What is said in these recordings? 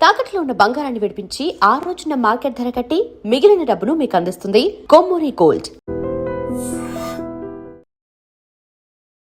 తాకట్లో ఉన్న బంగారాన్ని విడిపించి ఆ రోజున మార్కెట్ ధర కట్టి మిగిలిన డబ్బును మీకు అందిస్తుంది కొమ్మూరి గోల్డ్.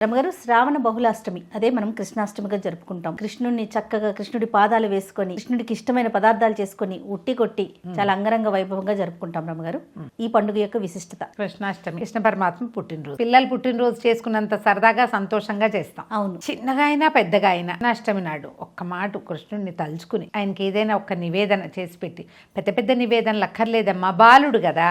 రమగారు, శ్రావణ బహుళాష్టమి అదే మనం కృష్ణాష్టమిగా జరుపుకుంటాం. కృష్ణుడిని చక్కగా కృష్ణుడి పాదాలు వేసుకొని కృష్ణుడికి ఇష్టమైన పదార్థాలు చేసుకొని ఉట్టి కొట్టి చాలా అంగరంగ వైభవంగా జరుపుకుంటాం. రమగారు, ఈ పండుగ యొక్క విశిష్టత. కృష్ణాష్టమి కృష్ణ పరమాత్మ పుట్టినరోజు. పిల్లలు పుట్టినరోజు చేసుకున్నంత సరదాగా సంతోషంగా చేస్తాం. అవును, చిన్నగా అయినా పెద్దగా అయినా కృష్ణాష్టమి నాడు ఒక్క మాట కృష్ణుడిని తలుచుకుని ఆయనకి ఏదైనా ఒక్క నివేదన చేసి పెట్టి, పెద్ద పెద్ద నివేదనలు అక్కర్లేదమ్మా, బాలుడు కదా,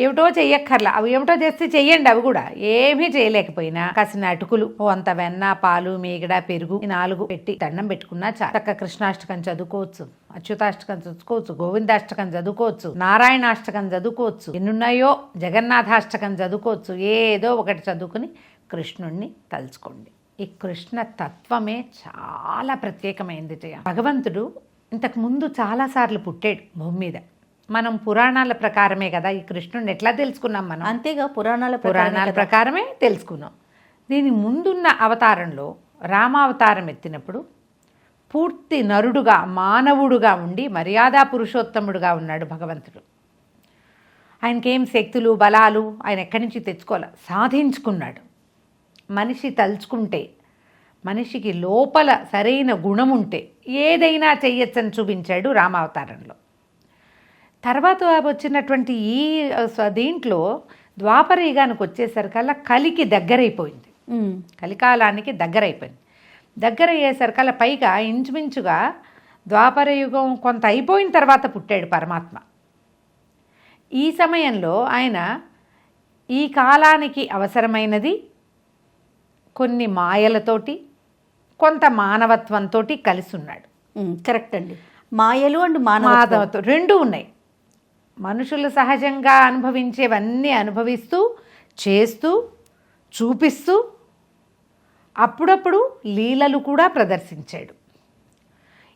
ఏమిటో చెయ్యక్కర్లా, అవి ఏమిటో చేస్తే చెయ్యండి. అవి కూడా ఏమీ చేయలేకపోయినా కాసిన అటుకులు, ఓ అంత వెన్న, పాలు, మీగడ, పెరుగు, ఈ 4 పెట్టి దండం పెట్టుకున్నా చక్క కృష్ణాష్టకం చదువుకోవచ్చు, అచ్యుతాష్టకం చదువుకోవచ్చు, గోవిందాష్టకం చదువుకోవచ్చు, నారాయణాష్టకం చదువుకోవచ్చు, ఎన్నున్నాయో జగన్నాథాష్టకం చదువుకోవచ్చు. ఏదో ఒకటి చదువుకుని కృష్ణుణ్ణి తలుచుకోండి. ఈ కృష్ణ తత్వమే చాలా ప్రత్యేకమైంది. భగవంతుడు ఇంతకు ముందు చాలాసార్లు పుట్టాడు భూమి మీద. మనం పురాణాల ప్రకారమే కదా ఈ కృష్ణుడిని ఎట్లా తెలుసుకున్నాం మనం? అంతేగా, పురాణాల ప్రకారమే తెలుసుకున్నాం. దీని ముందున్న అవతారంలో రామావతారం ఎత్తినప్పుడు పూర్తి నరుడుగా, మానవుడుగా ఉండి మర్యాదా పురుషోత్తముడుగా ఉన్నాడు భగవంతుడు. ఆయనకేం శక్తులు, బలాలు ఆయన ఎక్కడి నుంచి తెచ్చుకోవాలి, సాధించుకున్నాడు. మనిషి తలుచుకుంటే, మనిషికి లోపల సరైన గుణం ఉంటే ఏదైనా చెయ్యొచ్చని చూపించాడు రామావతారంలో. తర్వాత వచ్చినటువంటి ఈ దీంట్లో ద్వాపర యుగానికి వచ్చేసరికల్లా కలికి దగ్గరైపోయింది. కలికాలానికి దగ్గరైపోయింది. దగ్గర అయ్యేసరికల్లా పైగా ఇంచుమించుగా ద్వాపర యుగం కొంత అయిపోయిన తర్వాత పుట్టాడు పరమాత్మ. ఈ సమయంలో ఆయన ఈ కాలానికి అవసరమైనది కొన్ని మాయలతోటి, కొంత మానవత్వంతో కలిసి ఉన్నాడు. కరెక్ట్ అండి. మాయలు అండ్ మానవత్వం రెండూ ఉన్నాయి. మనుషులు సహజంగా అనుభవించేవన్నీ అనుభవిస్తూ, చేస్తూ, చూపిస్తూ, అప్పుడప్పుడు లీలలు కూడా ప్రదర్శించాడు.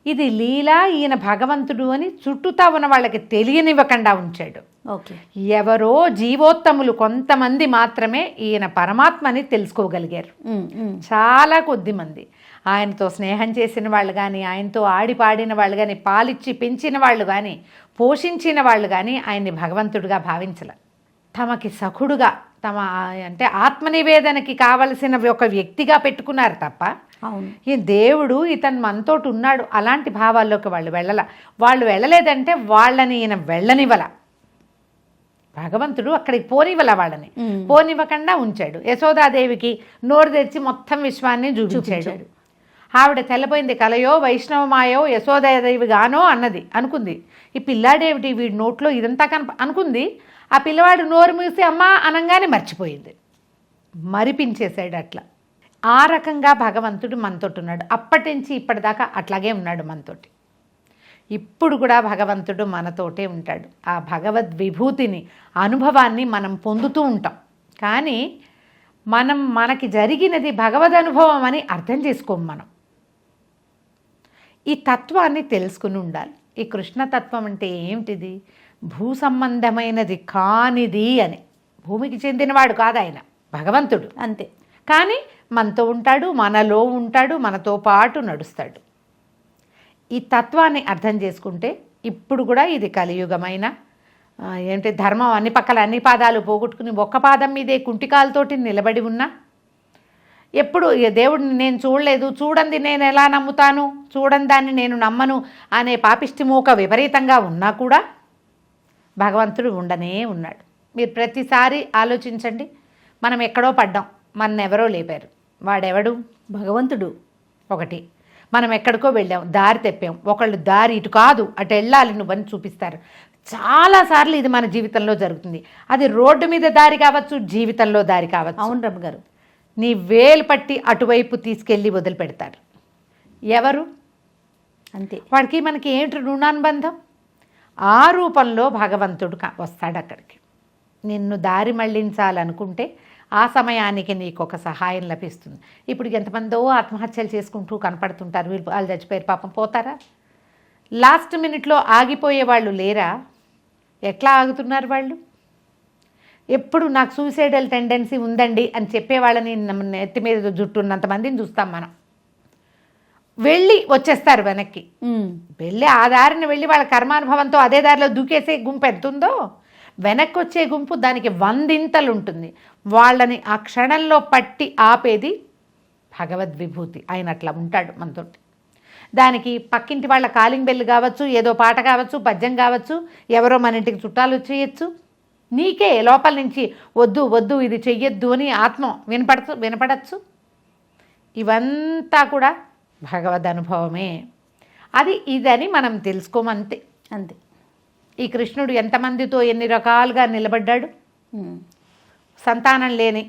ఇది లీలా, ఈయన భగవంతుడు అని చుట్టూతా ఉన్న వాళ్ళకి తెలియనివ్వకుండా ఉంచాడు. ఓకే, ఎవరో జీవోత్తములు కొంతమంది మాత్రమే ఈయన పరమాత్మని తెలుసుకోగలిగారు. చాలా కొద్ది మంది. ఆయనతో స్నేహం చేసిన వాళ్ళు కానీ, ఆయనతో ఆడిపాడిన వాళ్ళు కానీ, పాలిచ్చి పెంచిన వాళ్ళు కానీ, పోషించిన వాళ్ళు కానీ ఆయన్ని భగవంతుడిగా భావించలే. తమకి సఖుడుగా, తమ అంటే ఆత్మనివేదనకి కావలసిన ఒక వ్యక్తిగా పెట్టుకున్నారు తప్ప ఈ దేవుడు ఇతను మనతోటి ఉన్నాడు అలాంటి భావాల్లోకి వాళ్ళు వెళ్ళలేదంటే వాళ్ళని ఈయన వెళ్ళనివ్వల. భగవంతుడు అక్కడికి పోనివ్వల, వాళ్ళని పోనివ్వకుండా ఉంచాడు. యశోదాదేవికి నోరు తెరిచి మొత్తం విశ్వాన్ని చూపించాడు. ఆవిడ తెల్లపోయింది, కలయో వైష్ణవమాయో యశోదాదేవి గానో అనుకుంది. ఈ పిల్లాడేవిటి వీడి నోట్లో ఇదంతా అనుకుంది. ఆ పిల్లవాడు నోరు మూసి అమ్మా అనంగానే మర్చిపోయింది, మరిపించేశాడు. అట్లా ఆ రకంగా భగవంతుడు మనతోటి ఉన్నాడు. అప్పటి నుంచి ఇప్పటిదాకా అట్లాగే ఉన్నాడు మనతోటి. ఇప్పుడు కూడా భగవంతుడు మనతోటే ఉంటాడు. ఆ భగవద్ విభూతిని, అనుభవాన్ని మనం పొందుతూ ఉంటాం. కానీ మనకి జరిగినది భగవద్ అనుభవం అని అర్థం చేసుకోము. మనం ఈ తత్వాన్ని తెలుసుకుని ఉండాలి. ఈ కృష్ణతత్వం అంటే ఏమిటిది? భూ సంబంధమైనది కానిది అని. భూమికి చెందినవాడు కాదు ఆయన, భగవంతుడు అంతే. కానీ మనతో ఉంటాడు, మనలో ఉంటాడు, మనతో పాటు నడుస్తాడు. ఈ తత్వాన్ని అర్థం చేసుకుంటే ఇప్పుడు కూడా ఇది కలియుగమైన ధర్మం అన్ని పక్కల అన్ని పాదాలు పోగొట్టుకుని ఒక్క పాదం మీదే కుంటికాలతోటి నిలబడి ఉన్నా, ఎప్పుడు దేవుడిని నేను చూడలేదు, చూడండి నేను ఎలా నమ్ముతాను, చూడని దాన్ని నేను నమ్మను అనే పాపిష్టి మూక విపరీతంగా ఉన్నా కూడా భగవంతుడు ఉండనే ఉన్నాడు. మీరు ప్రతిసారి ఆలోచించండి, మనం ఎక్కడో పడ్డాం, ఎవరో లేపారు. వాడెవడు? భగవంతుడు. ఒకటి, మనం ఎక్కడికో వెళ్ళాం, దారి తెప్పాం, ఒకళ్ళు దారి ఇటు కాదు అటు వెళ్ళాలి నువ్వని చూపిస్తారు. చాలాసార్లు ఇది మన జీవితంలో జరుగుతుంది. అది రోడ్డు మీద దారి కావచ్చు, జీవితంలో దారి కావచ్చు. అవును రమ్మ గారు, నీ వేలు పట్టి అటువైపు తీసుకెళ్ళి వదిలిపెడతారు. ఎవరు? అంతే. వాడికి మనకి ఏంటి రుణానుబంధం? ఆ రూపంలో భగవంతుడు వస్తాడు అక్కడికి. నిన్ను దారి మళ్లించాలనుకుంటే ఆ సమయానికి నీకు ఒక సహాయం లభిస్తుంది. ఇప్పుడు ఎంతమందో ఆత్మహత్యలు చేసుకుంటూ కనపడుతుంటారు. వాళ్ళు చచ్చిపోయారు, పాపం పోతారా? లాస్ట్ మినిట్లో ఆగిపోయే వాళ్ళు లేరా? ఎట్లా ఆగుతున్నారు వాళ్ళు? ఎప్పుడు నాకు సూసైడల్ టెండెన్సీ ఉందండి అని చెప్పేవాళ్ళని నెత్తి మీద జుట్టున్నంతమందిని చూస్తాం మనం. వెళ్ళి వచ్చేస్తారు వెనక్కి. వెళ్ళి ఆ దారిని వెళ్ళి వాళ్ళ కర్మానుభవంతో అదే దారిలో దూకేసే గుంపు ఎంతుందో వెనక్కి వచ్చే గుంపు దానికి 100 ఉంటుంది. వాళ్ళని ఆ క్షణంలో పట్టి ఆపేది భగవద్విభూతి. ఆయన అట్లా ఉంటాడు మనతోటి. దానికి పక్కింటి వాళ్ళ కాలింగ్ బెల్ కావచ్చు, ఏదో పాట కావచ్చు, పద్యం కావచ్చు, ఎవరో మన ఇంటికి చుట్టాలు వచ్చేయచ్చు, నీకే లోపల నుంచి వద్దు వద్దు ఇది చెయ్యొద్దు అని ఆత్మ వినపడచ్చు. ఇవంతా కూడా భగవద్ అనుభవమే. అది ఇదని మనం తెలుసుకోమంతే. అంతే. ఈ కృష్ణుడు ఎంతమందితో ఎన్ని రకాలుగా నిలబడ్డాడు. సంతానం లేని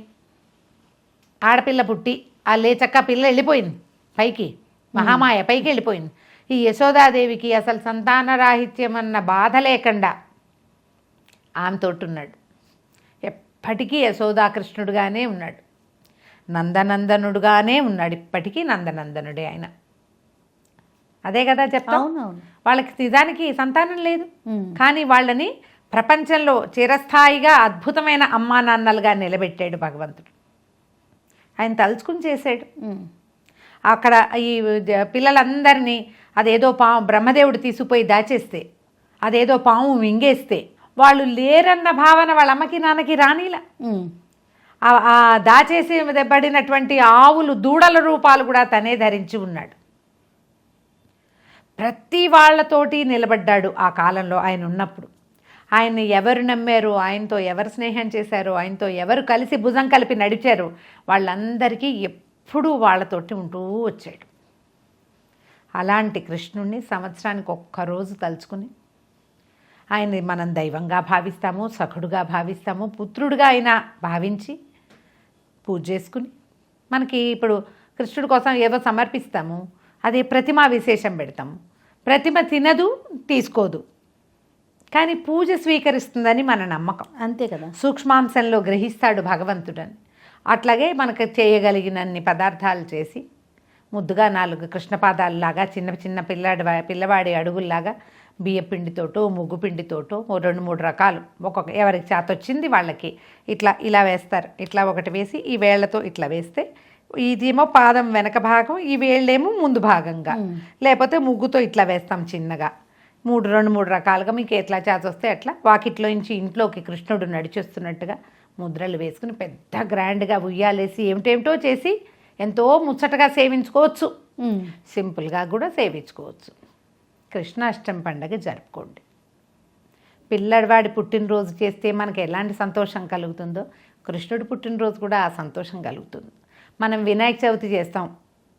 ఆడపిల్ల పుట్టి ఆ లేచక్క పిల్ల వెళ్ళిపోయింది పైకి, మహామాయ పైకి వెళ్ళిపోయింది. ఈ యశోదాదేవికి అసలు సంతానరాహిత్యం అన్న బాధ లేకుండా ఆమెతోటి ఉన్నాడు. ఎప్పటికీ యశోదాకృష్ణుడుగానే ఉన్నాడు, నందనందనుడుగానే ఉన్నాడు. ఇప్పటికీ నందనందనుడే ఆయన. అదే కదా చెప్తాం. వాళ్ళకి నిజానికి సంతానం లేదు, కానీ వాళ్ళని ప్రపంచంలో చిరస్థాయిగా అద్భుతమైన అమ్మా నాన్నలుగా నిలబెట్టాడు భగవంతుడు. ఆయన తలుచుకుని చేశాడు. అక్కడ ఈ పిల్లలందరినీ అదేదో పాము బ్రహ్మదేవుడు తీసుకుపోయి దాచేస్తే, అదేదో పాము మింగేస్తే వాళ్ళు లేరన్న భావన వాళ్ళ అమ్మకి నాన్నకి రానిలా. ఆ దాచేసి పడినటువంటి ఆవులు దూడల రూపాలు కూడా తనే ధరించి ఉన్నాడు. ప్రతి వాళ్ళతోటి నిలబడ్డాడు ఆ కాలంలో ఆయన ఉన్నప్పుడు. ఆయన్ని ఎవరు నమ్మారు, ఆయనతో ఎవరు స్నేహం చేశారు, ఆయనతో ఎవరు కలిసి భుజం కలిపి నడిచారు, వాళ్ళందరికీ ఎప్పుడూ వాళ్ళతోటి ఉంటూ వచ్చాడు. అలాంటి కృష్ణుణ్ణి సంవత్సరానికి ఒక్కరోజు తలుచుకుని ఆయన్ని మనం దైవంగా భావిస్తాము, సఖుడుగా భావిస్తాము, పుత్రుడుగా అయినా భావించి పూజ చేసుకుని, మనకి ఇప్పుడు కృష్ణుడి కోసం ఏదో సమర్పిస్తాము, అది ప్రతిమా విశేషం పెడతాము. ప్రతిమ తినదు, తీసుకోదు, కానీ పూజ స్వీకరిస్తుందని మన నమ్మకం. అంతే కదా. సూక్ష్మాంశంలో గ్రహిస్తాడు భగవంతుడని. అట్లాగే మనకు చేయగలిగినన్ని పదార్థాలు చేసి ముద్దుగా 4 కృష్ణపాదాలలాగా చిన్న చిన్న పిల్లవాడి అడుగుల్లాగా బియ్యపిండితోటో ముగ్గు పిండితోటో 2-3 రకాలు ఒక్కొక్క ఎవరికి చేత వచ్చింది వాళ్ళకి ఇలా వేస్తారు. ఇట్లా ఒకటి వేసి ఈ వేళ్లతో ఇట్లా వేస్తే ఇదేమో పాదం వెనక భాగం, ఈ వేళ్ళేమో ముందు భాగంగా, లేకపోతే ముగ్గుతో ఇట్లా వేస్తాం చిన్నగా. 2-3 రకాలుగా మీకు ఎట్లా చేత వస్తే అట్లా వాకిట్లో నుంచి ఇంట్లోకి కృష్ణుడు నడిచొస్తున్నట్టుగా ముద్రలు వేసుకుని పెద్ద గ్రాండ్గా ఉయ్యాలేసి ఏమిటేమిటో చేసి ఎంతో ముచ్చటగా సేవించుకోవచ్చు, సింపుల్గా కూడా సేవించుకోవచ్చు. కృష్ణాష్టమి పండగ జరుపుకోండి. పిల్లవాడి పుట్టినరోజు చేస్తే మనకి ఎలాంటి సంతోషం కలుగుతుందో కృష్ణుడి పుట్టినరోజు కూడా ఆ సంతోషం కలుగుతుంది. మనం వినాయక చవితి చేస్తాం,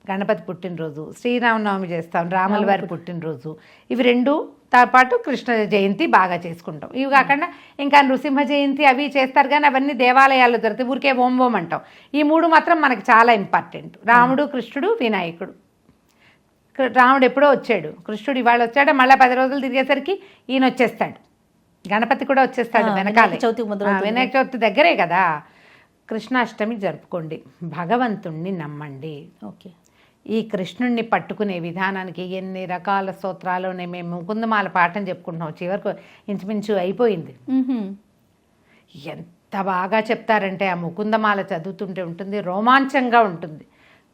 గణపతి పుట్టినరోజు, శ్రీరామనవమి చేస్తాం, రాముల వారి పుట్టినరోజు, ఇవి 2తో పాటు కృష్ణ జయంతి బాగా చేసుకుంటాం. ఇవి కాకుండా ఇంకా నృసింహ జయంతి అవి చేస్తారు, కానీ అవన్నీ దేవాలయాల్లో దొరుకుతాయి, ఊరికే ఓం ఓం అంటాం. ఈ 3 మాత్రం మనకి చాలా ఇంపార్టెంట్. రాముడు, కృష్ణుడు, వినాయకుడు. రాముడు ఎప్పుడో వచ్చాడు, కృష్ణుడు ఇవాళ వచ్చాడు, మళ్ళీ 10 రోజులు తిరిగేసరికి ఈయన వచ్చేస్తాడు. గణపతి కూడా వచ్చేస్తాడు వెనకాలే, వినాయక చవితి దగ్గరే కదా. కృష్ణాష్టమి జరుపుకోండి, భగవంతుణ్ణి నమ్మండి. ఓకే. ఈ కృష్ణుణ్ణి పట్టుకునే విధానానికి ఎన్ని రకాల స్తోత్రాలునే మేము ముకుందమాల పాఠం చెప్పుకుంటున్నాం, చివరకు ఇంచుమించు అయిపోయింది. ఎంత బాగా చెప్తారంటే ఆ ముకుందమాల చదువుతుంటే ఉంటుంది, రోమాంచంగా ఉంటుంది.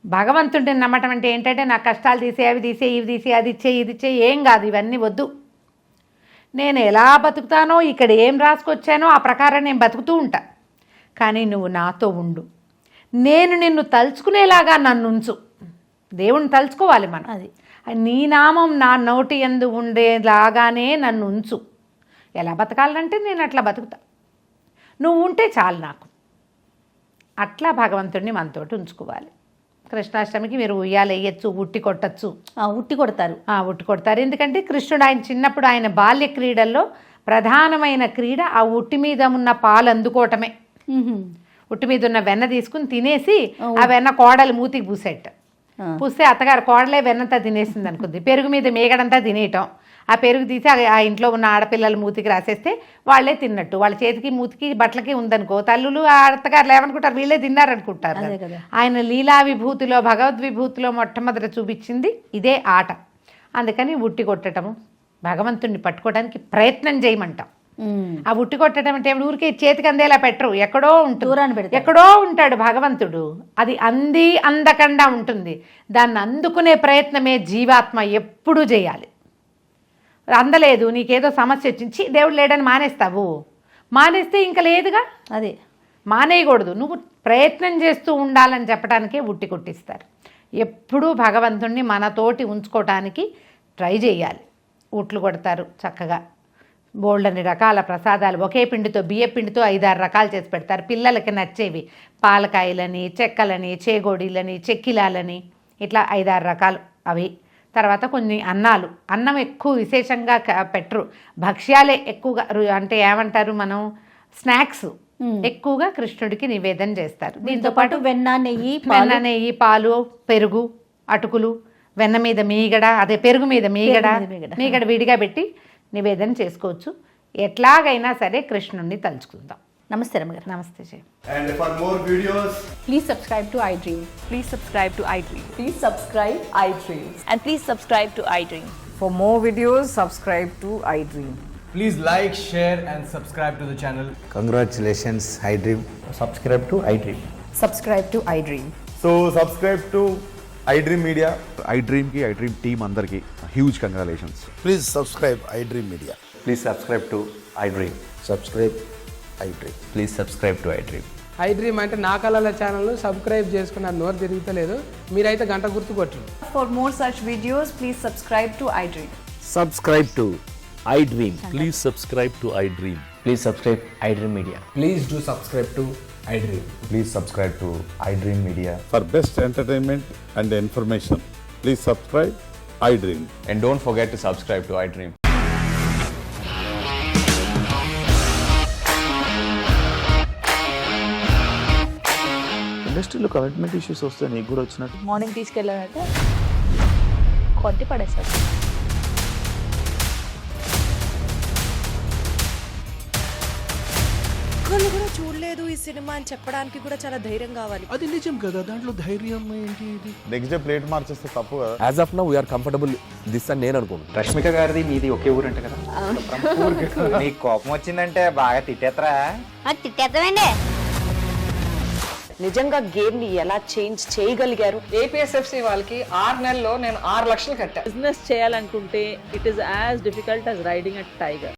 భగవంతుడిని నమ్మటం అంటే ఏంటంటే నా కష్టాలు తీసే, అవి తీసే, ఇవి తీసే, అది ఇచ్చే, ఇది ఇచ్చే, ఏం కాదు, ఇవన్నీ వద్దు. నేను ఎలా బతుకుతానో, ఇక్కడ ఏం రాసుకొచ్చానో ఆ ప్రకారం నేను బతుకుతూ ఉంటా, కానీ నువ్వు నాతో ఉండు, నేను నిన్ను తలుచుకునేలాగా నన్ను ఉంచు. దేవుణ్ణి తలుచుకోవాలి మనం, అది నీ నామం నా నోటి యందు ఉండేలాగానే నన్ను ఉంచు. ఎలా బతకాలంటే నేను అట్లా బతుకుతా, నువ్వు ఉంటే చాలు నాకు. అట్లా భగవంతుడిని మనతోటి ఉంచుకోవాలి. కృష్ణాష్టమికి మీరు ఉయ్యాలేయచ్చు, ఉట్టి కొట్టచ్చు. ఉట్టి కొడతారు. ఎందుకంటే కృష్ణుడు ఆయన చిన్నప్పుడు ఆయన బాల్య క్రీడల్లో ప్రధానమైన క్రీడ ఆ ఉట్టి మీద ఉన్న పాలు అందుకోవటమే. ఉట్టి మీద ఉన్న వెన్న తీసుకుని తినేసి ఆ వెన్న కోడలు మూతికి పూసేట, పూస్తే అత్తగారు కోడలే వెన్నంతా తినేసింది అనుకుంది, పెరుగు మీద మేగడంతా తినేయటం, ఆ పెరుగు తీసి ఆ ఇంట్లో ఉన్న ఆడపిల్లల మూతికి రాసేస్తే వాళ్ళే తిన్నట్టు. వాళ్ళ చేతికి మూతికి బట్టలకి ఉందనుకో, తల్లులు ఆ అత్తగారులు ఏమనుకుంటారు, వీళ్ళే తిన్నారనుకుంటారు. ఆయన లీలా విభూతిలో, భగవద్విభూతిలో మొట్టమొదట చూపించింది ఇదే ఆట. అందుకని ఉట్టి కొట్టటము, భగవంతుణ్ణి పట్టుకోవడానికి ప్రయత్నం చేయమంటాం. ఆ ఉట్టి కొట్టడం అంటే ఊరికి చేతికి అందేలా పెట్టరు, ఎక్కడో ఉంటుంది, దూరాన్ని పెడతారు. ఎక్కడో ఉంటాడు భగవంతుడు. అది అందకుండా ఉంటుంది. దాన్ని అందుకునే ప్రయత్నమే జీవాత్మ ఎప్పుడూ చేయాలి. అందలేదు, నీకేదో సమస్య వచ్చింది, దేవుడు లేడని మానేస్తావు, మానేస్తే ఇంకా లేదుగా, అదే మానేయకూడదు. నువ్వు ప్రయత్నం చేస్తూ ఉండాలని చెప్పడానికే ఉట్టి కొట్టిస్తారు. ఎప్పుడూ భగవంతుణ్ణి మనతోటి ఉంచుకోవటానికి ట్రై చేయాలి. ఉట్లు కొడతారు చక్కగా, బోల్డని రకాల ప్రసాదాలు ఒకే పిండితో, బియ్య పిండితో 5-6 రకాలు చేసి పెడతారు. పిల్లలకి నచ్చేవి పాలకాయలని, చెక్కలని, చేగోడీలని, చెక్కిలాలని, ఇట్లా 5-6 రకాలు అవి. తర్వాత కొన్ని అన్నం ఎక్కువ విశేషంగా పెట్టరు, భక్ష్యాలే ఎక్కువగా, అంటే ఏమంటారు మనం, స్నాక్స్ ఎక్కువగా కృష్ణుడికి నివేదన చేస్తారు. దీంతో పాటు వెన్న, నెయ్యి, పాలు, పెరుగు, అటుకులు, వెన్న మీద మీగడ, అదే పెరుగు మీద మీగడ విడిగా పెట్టి నివేదన చేసుకోవచ్చు. ఎట్లాగైనా సరే కృష్ణుడిని తలుచుకుందాం. నమస్తే రమ్మగారు. నమస్తే జయ. And for more videos, Please subscribe to iDream. Please subscribe to iDream. Please subscribe iDream. And please subscribe to iDream. For more videos, subscribe to iDream. please like, share and subscribe to the channel. Congratulations, iDream. Subscribe to iDream. Subscribe to iDream. So subscribe to iDream Media. iDream ki iDream team andarki huge congratulations. Please subscribe iDream Media. Please subscribe to iDream. Subscribe iDream. Please subscribe to iDream. iDream అంటే నా కళల channel subscribe చేసుకున్న నోరు తిరుగుతలేదు, మీరైతే గంట గుర్తు కొట్టండి. For more such videos, please subscribe to iDream. Subscribe to iDream. Please subscribe to iDream. Please subscribe iDream Media. Please do subscribe to iDream. Please subscribe to iDream Media. For best entertainment and information, please subscribe iDream. And don't forget to subscribe to iDream. ఇండస్ట్రీలో commitment issues వస్తే నీకు కూడా వచ్చినట్టు morning తీసుకెళ్ళాలంటే కొట్టి పడేస్తారు. ఒక్కళ్ళు కూడా చూడలేదు ఈ సినిమా అని చెప్పడానికి కూడా చాలా ధైర్యం కావాలి. అది నిజం కదా, దాంట్లో ధైర్యం ఏంటి? ఇది నెక్స్ట్ డే ప్లేట్ మార్చేస్తే తప్పు కదా. As of now, we are comfortable this అని నేను అనుకుంటున్నాను. రష్మిక గారిది మీది ఒకే ఊరంట కదా. నీకు కోపం వచ్చిందంటే బాగా తిట్టేత్తరా? తిట్టేద్దామండి. నిజంగా గేమ్ ని ఎలా చేంజ్ చేయగలిగారు? ఏపీఎస్ఎఫ్సి వాళ్ళకి 6 నెలల్లో నేను 6 లక్షలు కట్టా. బిజినెస్ చేయాలనుకుంటే it is as difficult as riding a tiger.